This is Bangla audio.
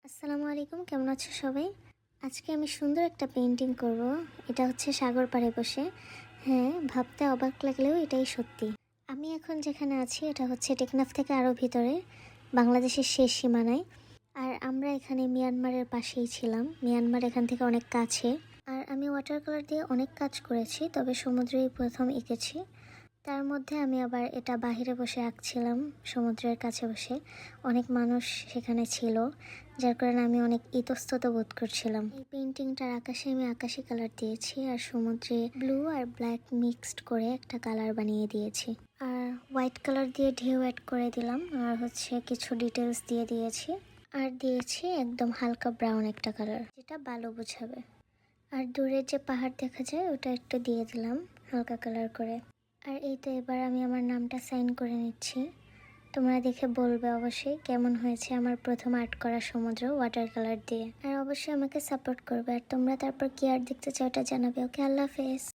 আসসালামু আলাইকুম, কেমন আছো সবাই? আজকে আমি সুন্দর একটা পেইন্টিং করব। এটা হচ্ছে সাগর পাড়ে বসে। হ্যাঁ, ভাবতে অবাক লাগলেও এটাই সত্যি। আমি এখন যেখানে আছি এটা হচ্ছে টেকনাফ থেকে আরও ভিতরে, বাংলাদেশের শেষ সীমানায়। আর আমরা এখানে মিয়ানমারের পাশেই ছিলাম। মিয়ানমার এখান থেকে অনেক কাছে। আর আমি ওয়াটার কালার দিয়ে অনেক কাজ করেছি, তবে সমুদ্রেই প্রথম এঁকেছি। তার মধ্যে আমি আবার এটা বাহিরে বসে আঁকছিলাম, সমুদ্রের কাছে বসে। অনেক মানুষ সেখানে ছিল, যার কারণে আমি অনেক ইতস্তত বোধ করছিলাম। এই পেইন্টিংটার আকাশে আমি আকাশি কালার দিয়েছি, আর সমুদ্রে ব্লু আর ব্ল্যাক মিক্সড করে একটা কালার বানিয়ে দিয়েছি। আর হোয়াইট কালার দিয়ে ঢেউ অ্যাড করে দিলাম, আর হচ্ছে কিছু ডিটেলস দিয়ে দিয়েছি। আর দিয়েছি একদম হালকা ব্রাউন একটা কালার, যেটা বালু বোঝাবে। আর দূরে যে পাহাড় দেখা যায় ওটা একটু দিয়ে দিলাম হালকা কালার করে। আর এই তো এবার আমি আমার নামটা সাইন করে নিচ্ছি। তোমরা দেখে বলবে অবশ্যই কেমন হয়েছে আমার প্রথম আর্ট করা সমুদ্র ওয়াটার কালার দিয়ে। আর অবশ্যই আমাকে সাপোর্ট করবে। আর তোমরা তারপর কি আর্ট দেখতে চাও ওটা জানাবে। ওকে, আল্লাহ হাফেজ।